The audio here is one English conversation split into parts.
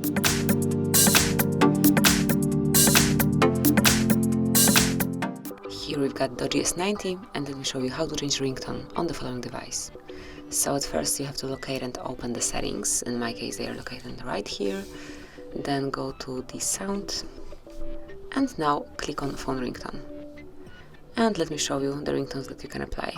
Here we've got DOOGEE S90, and let me show you how to change ringtone on the following device. So at first you have to locate and open the settings. In my case they are located right here. Then go to the sound and now click on phone ringtone. And let me show you the ringtones that you can apply.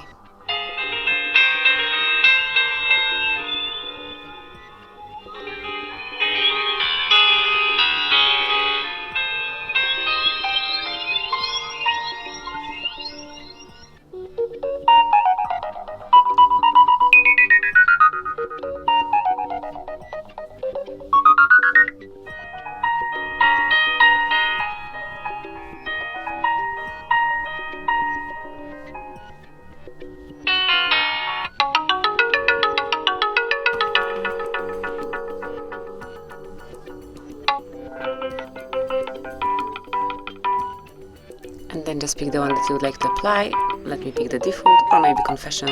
And then just pick the one that you would like to apply. Let me pick the default or maybe confession.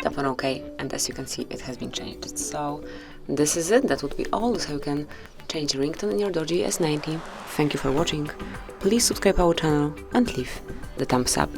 Tap on OK, and as you can see it has been changed. So this is it. That would be all. This is how you can change the ringtone in your DOOGEE S90. Thank you for watching. Please subscribe our channel and leave the thumbs up.